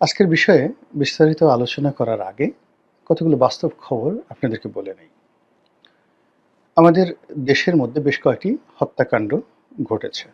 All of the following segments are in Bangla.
আজকের বিষয়ে বিস্তারিত আলোচনা করার আগে কতগুলো বাস্তব খবর আপনাদেরকে বলে নেই। আমাদের দেশের মধ্যে বেশ কয়েকটি হত্যাকাণ্ড ঘটেছে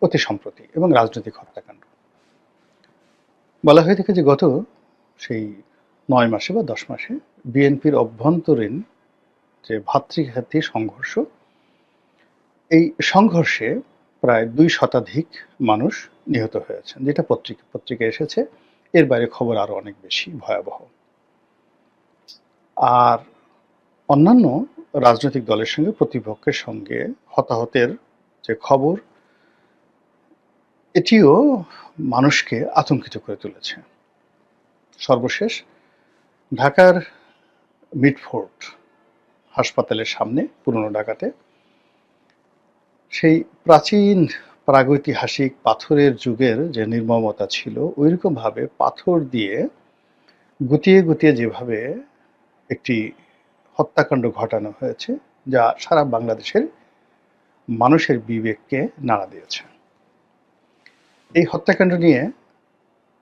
অতি সম্প্রতি এবং রাজনৈতিক হত্যাকাণ্ড। বলা হয়ে থাকে যে গত সেই ৯ মাসে বা ১০ মাসে বিএনপির অভ্যন্তরীণ যে ভাতৃঘাতী সংঘর্ষ, এই সংঘর্ষে প্রায় ২ শতাধিক মানুষ নিহত হয়েছেন, যেটা পত্রিকায় এসেছে। এর বাইরে খবর আরো অনেক বেশি ভয়াবহ। আর অন্যান্য রাজনৈতিক দলের সঙ্গে প্রতিপক্ষের সঙ্গে হতাহতের যে খবর, এটিও মানুষকে আতঙ্কিত করে তুলেছে। সর্বশেষ ঢাকার মিটফোর্ড হাসপাতালের সামনে পুরনো ঢাকাতে সেই প্রাচীন প্রাগৈতিহাসিক পাথরের যুগের যে নির্মমতা ছিল, ওইরকম ভাবে পাথর দিয়ে গুতিয়ে গুতিয়ে যেভাবে একটি হত্যাকাণ্ড ঘটানো হয়েছে, যা সারা বাংলাদেশের মানুষের বিবেককে নাড়া দিয়েছে। এই হত্যাকাণ্ড নিয়ে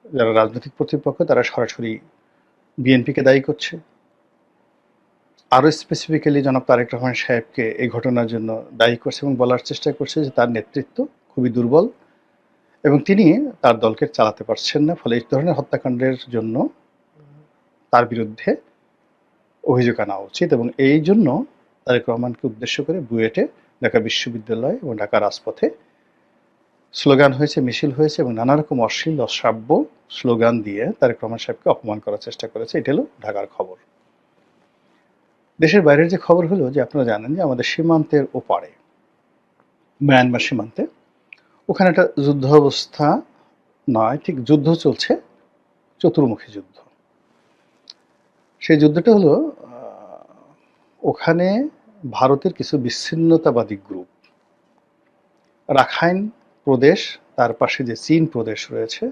যারা রাজনৈতিক প্রতিপক্ষ, তারা সরাসরি বিএনপিকে দায়ী করছে। আরও স্পেসিফিক্যালি জনাব তারেক রহমান সাহেবকে এই ঘটনার জন্য দায়ী করছে এবং বলার চেষ্টা করছে যে তার নেতৃত্ব খুবই দুর্বল এবং তিনি তার দলকে চালাতে পারছেন না, ফলে এই ধরনের হত্যাকাণ্ডের জন্য তার বিরুদ্ধে অভিযোগ আনা উচিত। এবং এই জন্য তারেক রহমানকে উদ্দেশ্য করে বুয়েটে ঢাকা বিশ্ববিদ্যালয় এবং ঢাকা রাজপথে স্লোগান হয়েছে, মিছিল হয়েছে এবং নানা রকম অশ্লীল অশ্রাব্য স্লোগান দিয়ে তারেক রহমান সাহেবকে অপমান করার চেষ্টা করেছে। এটা হলো ঢাকার খবর। দেশের বাইরের যে খবর হলো যে আপনারা জানেন যে আমাদের সীমান্তের ওপারে, মায়ানমার সীমান্তে, ওখানে একটা যুদ্ধ অবস্থা নয়, ঠিক যুদ্ধ চলছে, চতুর্মুখী যুদ্ধ। সেই যুদ্ধটা হলো ওখানে ভারতের কিছু বিচ্ছিন্নতাবাদী গ্রুপ, রাখাইন প্রদেশ, তার পাশে যে চীন প্রদেশ রয়েছে,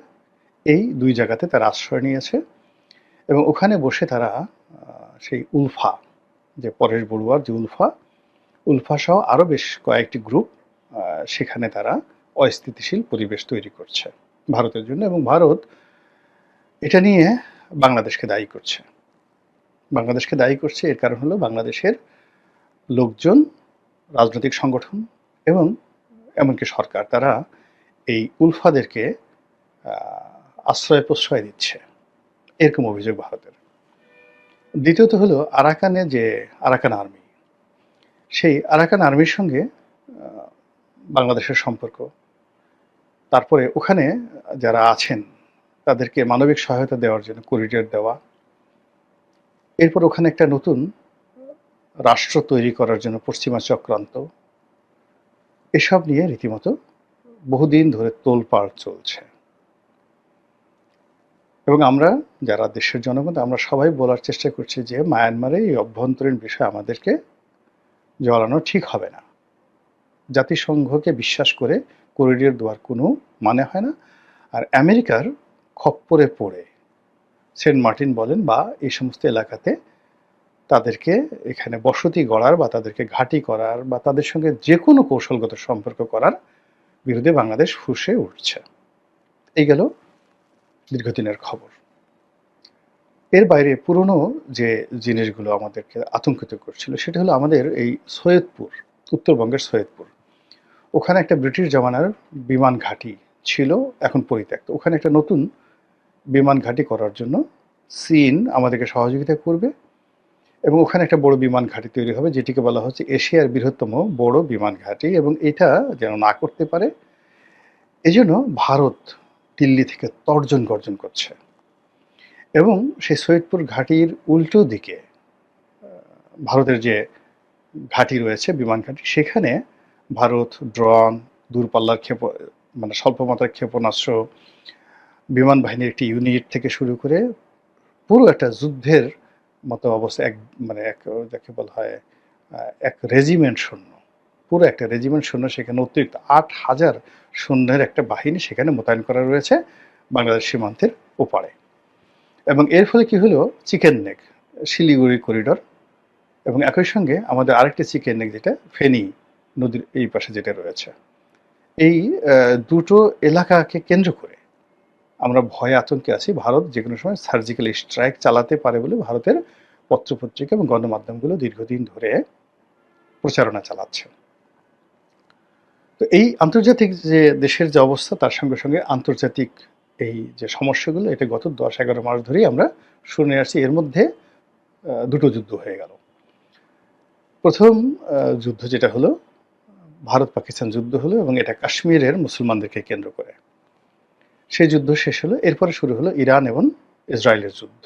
এই দুই জায়গাতে তারা আশ্রয় নিয়েছে এবং ওখানে বসে তারা সেই উলফা, যে পরেশ বড়ুয়ার যে উলফা সহ আরও বেশ কয়েকটি গ্রুপ সেখানে তারা অস্থিতিশীল পরিবেশ তৈরি করছে ভারতের জন্য। এবং ভারত এটা নিয়ে বাংলাদেশকে দায়ী করছে। এর কারণ হলো বাংলাদেশের লোকজন, রাজনৈতিক সংগঠন এবং এমনকি সরকার, তারা এই উলফাদেরকে আশ্রয় প্রশ্রয় দিচ্ছে, এরকম অভিযোগ ভারতের। দ্বিতীয়ত হলো আরাকানে যে আরাকান আর্মি, সেই আরাকান আর্মির সঙ্গে বাংলাদেশের সম্পর্ক, তারপরে ওখানে যারা আছেন তাদেরকে মানবিক সহায়তা দেওয়ার জন্য করিডোর দেওয়া, এরপর ওখানে একটা নতুন রাষ্ট্র তৈরি করার জন্য পশ্চিমা চক্রান্ত, এসব নিয়ে রীতিমতো বহুদিন ধরে তোলপাড় চলছে। এবং আমরা যারা দেশের জনগণ, আমরা সবাই বলার চেষ্টা করছি যে মায়ানমারে এই অভ্যন্তরীণ বিষয় আমাদেরকে জড়ানো ঠিক হবে না। জাতিসংঘকে বিশ্বাস করে করিডোর দেওয়ার কোনো মানে হয় না। আর আমেরিকার খপ্পরে পড়ে সেন্ট মার্টিন বলেন বা এই সমস্ত এলাকাতে তাদেরকে এখানে বসতি গড়ার বা তাদেরকে ঘাঁটি করার বা তাদের সঙ্গে যে কোনো কৌশলগত সম্পর্ক করার বিরুদ্ধে বাংলাদেশ ফুঁসে উঠছে। এই গেল দীর্ঘদিনের খবর। এর বাইরে পুরনো যে জিনিসগুলো আমাদেরকে আতঙ্কিত করছিল, সেটা হলো আমাদের এই সৈয়দপুর, উত্তরবঙ্গের সৈয়দপুর, ওখানে একটা ব্রিটিশ জামানার বিমান ঘাঁটি ছিল, এখন পরিত্যক্ত। ওখানে একটা নতুন বিমান ঘাঁটি করার জন্য চীন আমাদেরকে সহযোগিতা করবে এবং ওখানে একটা বড় বিমান ঘাঁটি তৈরি হবে, যেটিকে বলা হচ্ছে এশিয়ার বৃহত্তম বড় বিমান ঘাঁটি। এবং এটা যেন না করতে পারে, এজন্য ভারত দিল্লি থেকে তর্জন গর্জন করছে। এবং সেই সৈয়দপুর ঘাঁটির উল্টো দিকে ভারতের যে ঘাঁটি রয়েছে, বিমান ঘাঁটি, সেখানে ভারত ড্রোন, দূরপাল্লার মানে স্বল্পমাত্রার ক্ষেপণাস্ত্র, বিমান বাহিনীর একটি ইউনিট থেকে শুরু করে পুরো একটা যুদ্ধের মতো অবস্থা, এক যাকে বলা হয় এক রেজিমেন্ট সৈন্য, পুরো একটা রেজিমেন্ট সৈন্য, সেখানে অতিরিক্ত ৮,০০০ সৈন্যের একটা বাহিনী সেখানে মোতায়েন করা রয়েছে বাংলাদেশ সীমান্তের ওপারে। এবং এর ফলে কি হলো, চিকেন নেক, শিলিগুড়ি করিডোর এবং একই সঙ্গে আমাদের আরেকটি চিকেন নেক, যেটা ফেনী নদীর এই পাশে যেটা রয়েছে, এই দুটো এলাকাকে কেন্দ্র করে আমরা ভয়ে আতঙ্কে আছি ভারত যে কোনো সময় সার্জিক্যাল স্ট্রাইক চালাতে পারে বলে ভারতের পত্রপত্রিকা এবং গণমাধ্যমগুলো দীর্ঘদিন ধরে প্রচারণা চালাচ্ছে। তো এই আন্তর্জাতিক যে দেশের যে অবস্থা তার সঙ্গে সঙ্গে আন্তর্জাতিক এই যে সমস্যাগুলো এটা গত 10-11 মাস ধরেই আমরা শুনে আসছি। এর মধ্যে দুটো যুদ্ধ হয়ে গেল। প্রথম যুদ্ধ যেটা হলো ভারত পাকিস্তান যুদ্ধ হলো এবং এটা কাশ্মীরের মুসলমানদেরকে কেন্দ্র করে। সেই যুদ্ধ শেষ হলো, এরপরে শুরু হলো ইরান এবং ইসরায়েলের যুদ্ধ।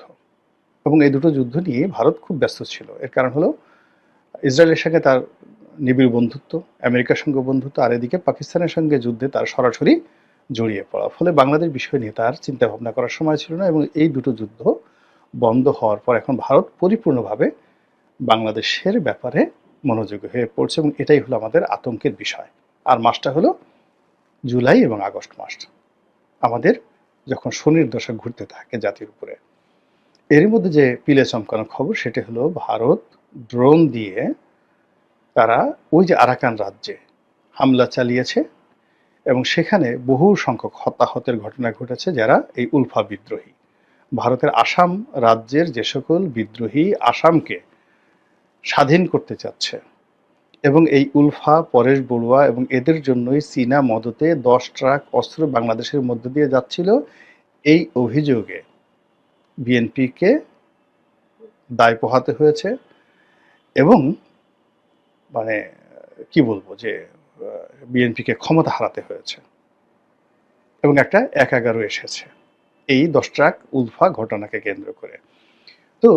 এবং এই দুটো যুদ্ধ নিয়ে ভারত খুব ব্যস্ত ছিল। এর কারণ হলো ইসরায়েলের সঙ্গে তার নিবিড় বন্ধুত্ব, আমেরিকার সঙ্গে বন্ধুত্ব, আর এদিকে পাকিস্তানের সঙ্গে যুদ্ধে তার সরাসরি জড়িয়ে পড়া। ফলে বাংলাদেশ বিষয় নিয়ে তার চিন্তা ভাবনা করার সময় ছিল না এবং এই দুটো যুদ্ধ বন্ধ হওয়ার পর এখন ভারত পরিপূর্ণভাবে বাংলাদেশের ব্যাপারে মনোযোগী হয়ে পড়ছে এবং এটাই হলো আমাদের আতঙ্কের বিষয়। আর মাসটা হলো জুলাই এবং আগস্ট মাস, আমাদের যখন শনির দশা ঘুরতে থাকে জাতির উপরে। এর মধ্যে যে পিলে চমকানো খবর সেটা হলো ভারত ড্রোন দিয়ে তারা ওই যে আরাকান রাজ্যে হামলা চালিয়েছে এবং সেখানে বহু সংখ্যক হতাহতের ঘটনা ঘটেছে যারা এই উলফা বিদ্রোহী। ভারতের আসাম রাজ্যের যে সকল বিদ্রোহী আসামকে স্বাধীন করতে চাচ্ছে এবং এই উলফা, পরেশ বড়ুয়া এবং এদের জন্যই চীনা মদতে 10 ট্রাক অস্ত্র বাংলাদেশের মধ্য দিয়ে যাচ্ছিল। এই অভিযোগে বিএনপিকে দায় পোহাতে হয়েছে এবং মানে কি বলবো যে বিএনপিকে ক্ষমতা হারাতে হয়েছে এবং একটা 1-11 এসেছে এই 10 ট্রাক উলফা ঘটনাকে কেন্দ্র করে। তো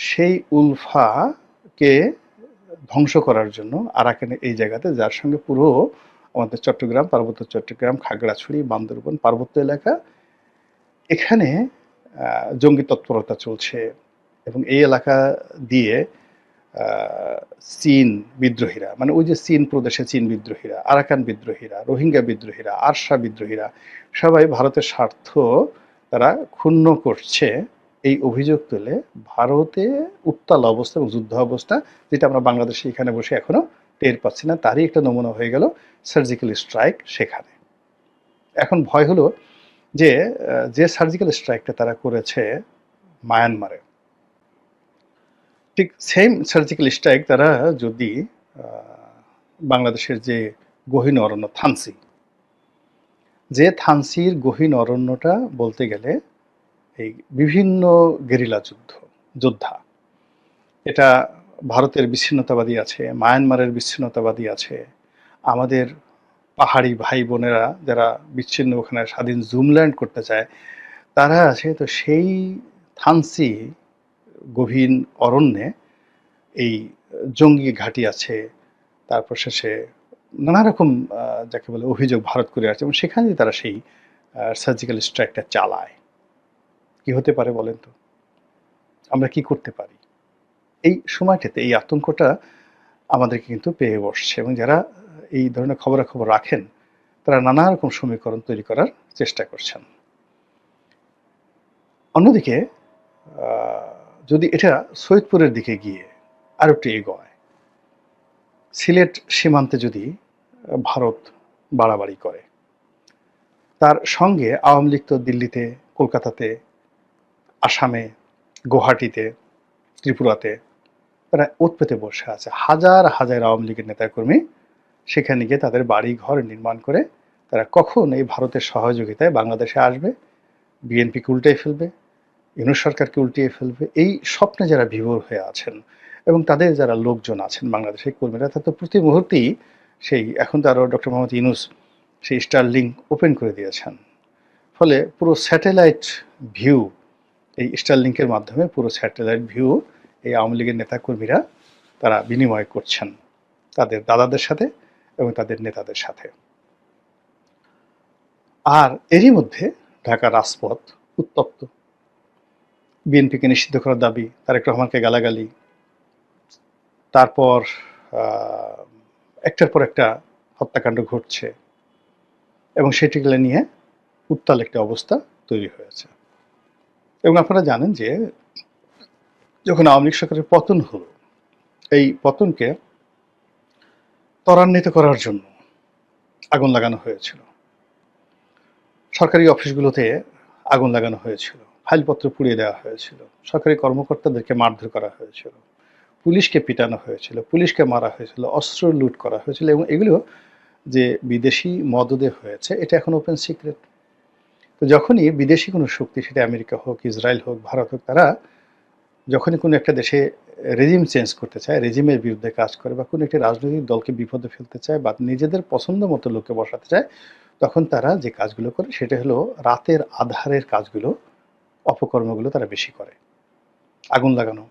সেই উলফাকে ধ্বংস করার জন্য আরাকানে এই জায়গাতে, যার সঙ্গে পুরো আমাদের চট্টগ্রাম, পার্বত্য চট্টগ্রাম, খাগড়াছড়ি, বান্দরবন পার্বত্য এলাকা, এখানে জঙ্গি তৎপরতা চলছে এবং এই এলাকা দিয়ে চীন বিদ্রোহীরা, মানে ওই যে চীন প্রদেশে চীন বিদ্রোহীরা, আরাকান বিদ্রোহীরা, রোহিঙ্গা বিদ্রোহীরা, আরসা বিদ্রোহীরা সবাই ভারতের স্বার্থ তারা ক্ষুণ্ণ করছে এই অভিযোগ তুলে ভারতে উত্তাল অবস্থা এবং যুদ্ধ অবস্থা, যেটা আমরা বাংলাদেশে এখানে বসে এখনো টের পাচ্ছি না, তারই একটা নমুনা হয়ে গেল সার্জিক্যাল স্ট্রাইক সেখানে। এখন ভয় হলো যে যে সার্জিক্যাল স্ট্রাইকটা তারা করেছে মায়ানমারে, ঠিক সেম সার্জিক্যাল স্ট্রাইক তারা যদি বাংলাদেশের যে গহীন অরণ্য থানসি, যে থানসির গহীন অরণ্যটা বলতে গেলে এই বিভিন্ন গেরিলা যোদ্ধা, এটা ভারতের বিচ্ছিন্নতাবাদী আছে, মায়ানমারের বিচ্ছিন্নতাবাদী আছে, আমাদের পাহাড়ি ভাই বোনেরা যারা বিচ্ছিন্ন ওখানে স্বাধীন জুমল্যান্ড করতে চায় তারা আছে। তো সেই থানসি গভীর অরণ্যে এই জঙ্গি ঘাঁটি আছে, তারপর শেষে নানা রকম যাকে বলে অভিযোগ ভারত করে আসছে এবং সেখানে তারা সেই সার্জিক্যাল স্ট্রাইকটা চালায়। কি হতে পারে বলেন তো? আমরা কি করতে পারি এই সময়টাতে? এই আতঙ্কটা আমাদেরকে কিন্তু পেয়ে বসছে এবং যারা এই ধরনের খবরাখবর রাখেন তারা নানা রকম সমীকরণ তৈরি করার চেষ্টা করছেন। অন্যদিকে যদি এটা সৈয়দপুরের দিকে গিয়ে আর একটু এগোয়, সিলেট সীমান্তে যদি ভারত বাড়াবাড়ি করে, তার সঙ্গে আওয়ামী লীগ তো দিল্লিতে, কলকাতাতে, আসামে, গুয়াহাটিতে, ত্রিপুরাতে তারা ওত পেতে বসে আছে। হাজার হাজার আওয়ামী লীগের নেতাকর্মী সেখানে গিয়ে তাদের বাড়ি ঘর নির্মাণ করে তারা কখন এই ভারতের সহযোগিতায় বাংলাদেশে আসবে, বিএনপিকে উল্টে ফেলবে, ইউনূস সরকারকে উল্টিয়ে ফেলবে, এই স্বপ্নে যারা বিভোর হয়ে আছেন এবং তাদের যারা লোকজন আছেন বাংলাদেশের কর্মীরা, তা তো প্রতি মুহূর্তেই সেই এখন তো আরও ডক্টর মোহাম্মদ ইউনূস সেই স্টারলিংক ওপেন করে দিয়েছেন। ফলে পুরো স্যাটেলাইট ভিউ, এই স্টারলিংকের মাধ্যমে পুরো স্যাটেলাইট ভিউ এই আওয়ামী লীগের নেতাকর্মীরা তারা বিনিময় করছেন তাদের দাদাদের সাথে এবং তাদের নেতাদের সাথে। আর এরই মধ্যে ঢাকা রাজপথ উত্তপ্ত। বিএনপিকে নিষিদ্ধ করার দাবি, তারেক রহমানকে গালাগালি, তারপর একটার পর একটা হত্যাকাণ্ড ঘটছে এবং সেটিগুলো নিয়ে উত্তাল একটা অবস্থা তৈরি হয়েছে। এবং আপনারা জানেন যে যখন আওয়ামী লীগ সরকারের পতন হলো, এই পতনকে ত্বরান্বিত করার জন্য আগুন লাগানো হয়েছিল। সরকারি অফিসগুলোতে আগুন লাগানো হয়েছিল, ফাইলপত্র পুড়িয়ে দেওয়া হয়েছিল, সরকারি কর্মকর্তাদেরকে মারধর করা হয়েছিল, পুলিশকে পিটানো হয়েছিল, পুলিশকে মারা হয়েছিল, অস্ত্র লুট করা হয়েছিল, এবং এগুলো যে বিদেশি মদদে হয়েছে এটা এখন ওপেন সিক্রেট। তো যখনই বিদেশি কোনো শক্তি, সেটা আমেরিকা হোক, ইসরায়েল হোক, ভারত হোক, তারা যখনই কোনো একটা দেশে রেজিম চেঞ্জ করতে চায়, রেজিমের বিরুদ্ধে কাজ করে, বা কোনো একটি রাজনৈতিক দলকে বিপদে ফেলতে চায়, বা নিজেদের পছন্দ মতো লোককে বসাতে চায়, তখন তারা যে কাজগুলো করে সেটা হলো রাতের আধারের কাজগুলো, অপকর্মগুলো তারা বেশি করে। আগুন লাগানো,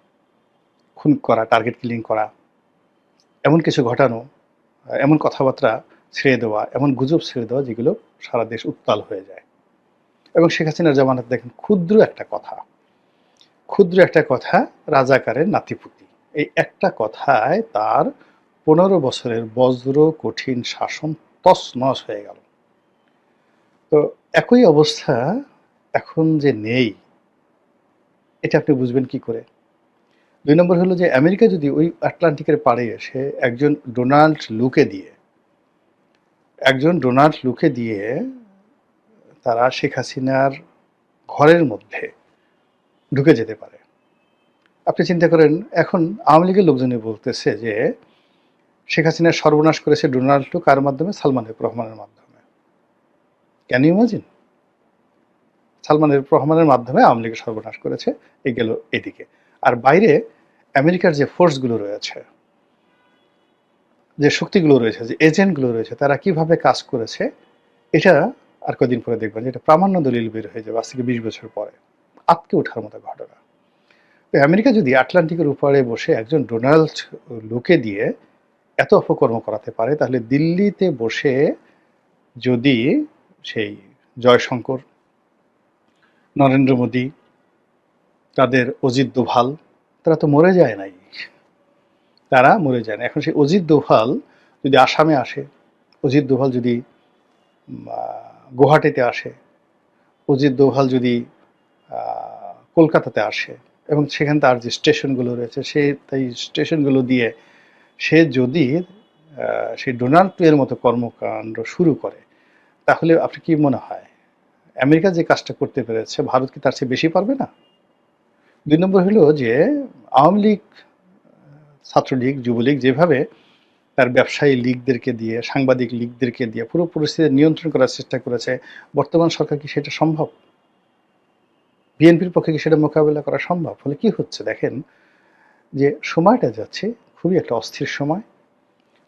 খুন করা, টার্গেট কিলিং করা, এমন কিছু ঘটানো, এমন কথাবার্তা ছেড়ে দেওয়া, এমন গুজব ছেড়ে দেওয়া যেগুলো সারা দেশ উত্তাল হয়ে যায়। এবং শেখ হাসিনার জামানাতে দেখেন ক্ষুদ্র একটা কথা রাজাকারের নাতিপুতি, এই একটা কথায় তার 15 বছরের বজ্র কঠিন শাসন তছনছ হয়ে গেল। তো একই অবস্থা এখন যে নেই, এটা আপনি বুঝবেন কি করে? 2 নম্বর হলো যে আমেরিকা যদি ওই আটলান্টিকের পাড়ে এসে একজন ডোনাল্ড লুকে দিয়ে তারা শেখ হাসিনার ঘরের মধ্যে ঢুকে যেতে পারে। আপনি চিন্তা করেন, এখন আওয়ামী লীগের লোকজনই বলতেছে যে শেখ হাসিনার সর্বনাশ করেছে ডোনাল্ড টু কার মাধ্যমে? সালমান এফ রহমানের মাধ্যমে। Can you imagine? Salman F রহমানের মাধ্যমে আওয়ামী লীগের সর্বনাশ করেছে। এই গেল এদিকে। আর বাইরে আমেরিকার যে ফোর্সগুলো রয়েছে, যে শক্তিগুলো রয়েছে, যে এজেন্টগুলো রয়েছে, তারা কিভাবে কাজ করেছে, এটা আর কদিন পরে দেখবেন যে এটা প্রামাণ্য দলিল বের হয়ে যাবে, আজ থেকে 20 বছর পরে। আটকে ওঠার মতো ঘটনা। তো আমেরিকা যদি আটলান্টিকের উপরে বসে একজন ডোনাল্ড লুকে দিয়ে এত অপকর্ম করাতে পারে, তাহলে দিল্লিতে বসে যদি সেই জয়শঙ্কর, নরেন্দ্র মোদী, তাদের অজিত দোভাল, তারা তো মরে যায় নাই, তারা মরে যায় না। এখন সেই অজিত দোভাল যদি আসামে আসে, অজিত দোভাল যদি গুয়াহাটিতে আসে, অজিত দোভাল যদি কলকাতাতে আসে, এবং সেখানে তার যে স্টেশনগুলো রয়েছে, সে তাই স্টেশনগুলো দিয়ে সে যদি সেই ডোনাল্ড ট্রাম্পের মতো কর্মকাণ্ড শুরু করে, তাহলে আপনি কি মনে হয় আমেরিকা যে কাজটা করতে পেরেছে, ভারত কি তার চেয়ে বেশি পারবে না? 2 নম্বর হলো যে আওয়ামী লীগ, ছাত্রলীগ, যুবলীগ যেভাবে তার ব্যবসায়ী লীগদেরকে দিয়ে, সাংবাদিক লীগদেরকে দিয়ে পুরো পরিস্থিতি নিয়ন্ত্রণ করার চেষ্টা করেছে, বর্তমান সরকার কি সেটা সম্ভব? বিএনপির পক্ষে কি সেটা মোকাবেলা করা সম্ভব? ফলে কি হচ্ছে দেখেন, যে সময়টা যাচ্ছে খুবই একটা অস্থির সময়।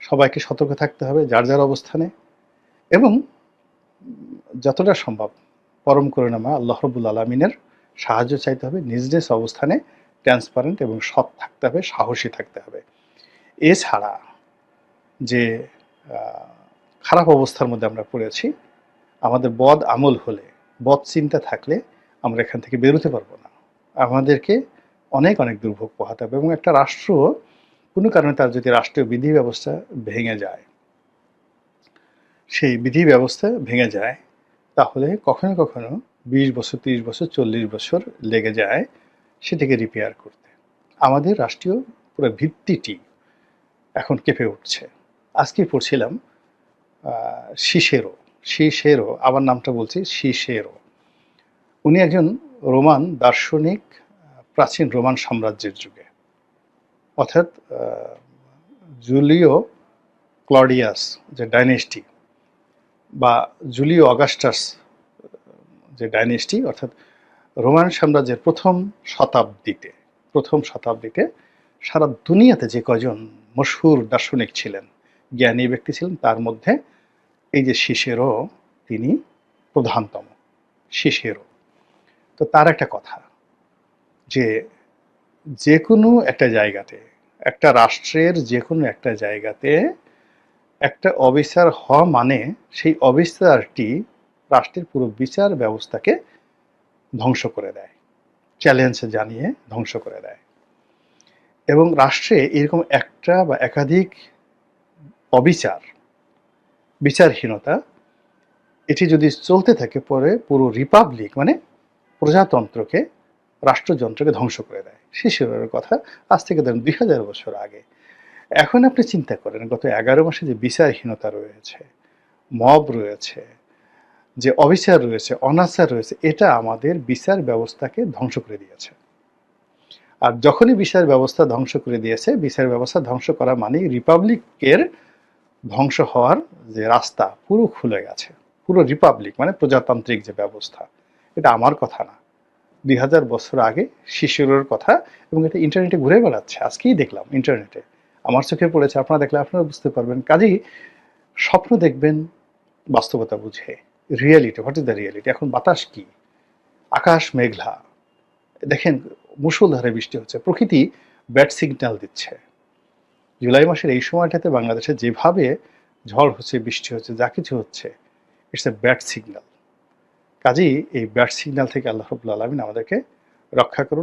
সবাইকে সতর্ক থাকতে হবে যার যার অবস্থানে, এবং যতটা সম্ভব পরম করুণাময় আল্লাহ রাব্বুল আলামিনের সাহায্য চাইতে হবে। নিজ নিজ অবস্থানে ট্রান্সপারেন্ট এবং সৎ থাকতে হবে, সাহসী থাকতে হবে। এছাড়া যে খারাপ অবস্থার মধ্যে আমরা পড়েছি, আমাদের বদ আমল হলে, বদ চিন্তা থাকলে আমরা এখান থেকে বেরোতে পারবো না। আমাদেরকে অনেক অনেক দুর্ভোগ পোহাতে হবে। এবং একটা রাষ্ট্র কোনো কারণে তার যদি রাষ্ট্রীয় বিধি ব্যবস্থা ভেঙে যায়, সেই বিধি ব্যবস্থা ভেঙে যায়, তাহলে কখনো কখনো 20 বছর, 30 বছর, 40 বছর লেগে যায় সেটাকে রিপেয়ার করতে। আমাদের রাষ্ট্রীয় পুরো ভিত্তিটি এখন কেঁপে উঠছে। আজকে পড়ছিলাম সিসেরো, আবার নামটা বলছি, সিসেরো। উনি একজন রোমান দার্শনিক, প্রাচীন রোমান সাম্রাজ্যের যুগে, অর্থাৎ জুলিও ক্লডিয়াস যে ডাইনেস্টি, বা জুলিও অগাস্টাস যে ডাইনেস্টি, অর্থাৎ রোমান সাম্রাজ্যের প্রথম শতাব্দীতে সারা দুনিয়াতে যে কয়জন মশহুর দার্শনিক ছিলেন, জ্ঞানী ব্যক্তি ছিলেন, তার মধ্যে এই যে সিসেরো, তিনি প্রধানতম। সিসেরো, তো তার একটা কথা, যে যে কোনো একটা জায়গাতে, একটা রাষ্ট্রের যে কোনো একটা জায়গাতে একটা অবিচার হওয়া মানে সেই অবিচারটি রাষ্ট্রের পুরো বিচার ব্যবস্থাকে ধ্বংস করে দেয়, চ্যালেঞ্জ জানিয়ে ধ্বংস করে দেয়। এবং রাষ্ট্রে এরকম একটা বা একাধিক বিচারহীনতা, এটি যদি চলতে থাকে, পরে পুরো রিপাবলিক মানে প্রজাতন্ত্রকে, রাষ্ট্রযন্ত্রকে ধ্বংস করে দেয়। সিসেরোর কথা আজ থেকে ধরেন 2000 বছর আগে। এখন আপনি চিন্তা করেন, গত 11 মাসে যে বিচারহীনতা রয়েছে, মব রয়েছে, যে অবিচার রয়েছে, অনাচার রয়েছে, এটা আমাদের বিচার ব্যবস্থাকে ধ্বংস করে দিয়েছে। আর যখনই বিচার ব্যবস্থা ধ্বংস করে দিয়েছে, বিচার ব্যবস্থা ধ্বংস করা মানেই রিপাবলিকের ধ্বংস হওয়ার যে রাস্তা পুরো খুলে গেছে। পুরো রিপাবলিক মানে প্রজাতান্ত্রিক যে ব্যবস্থা, এটা আমার কথা না, 2000 বছর আগে শিশুরের কথা, এবং এটা ইন্টারনেটে ঘুরে বেড়াচ্ছে। আজকেই দেখলাম ইন্টারনেটে, আমার চোখে পড়েছে, আপনারা দেখলে আপনারা বুঝতে পারবেন। কাজেই স্বপ্ন দেখবেন বাস্তবতা বুঝে, reality, what is the reality. এখন বাতাস কি, আকাশ মেঘলা, দেখেন মুষলধারে বৃষ্টি হচ্ছে, প্রকৃতি ব্যাড সিগন্যাল দিচ্ছে। জুলাই মাসের এই সময়টাতে বাংলাদেশে যেভাবে ঝড় হচ্ছে, বৃষ্টি হচ্ছে, যা কিছু হচ্ছে, ইটস এ ব্যাড সিগন্যাল। কাজেই এই ব্যাড সিগন্যাল থেকে আল্লাহ রাব্বুল আলামিন আমাদেরকে রক্ষা করুন।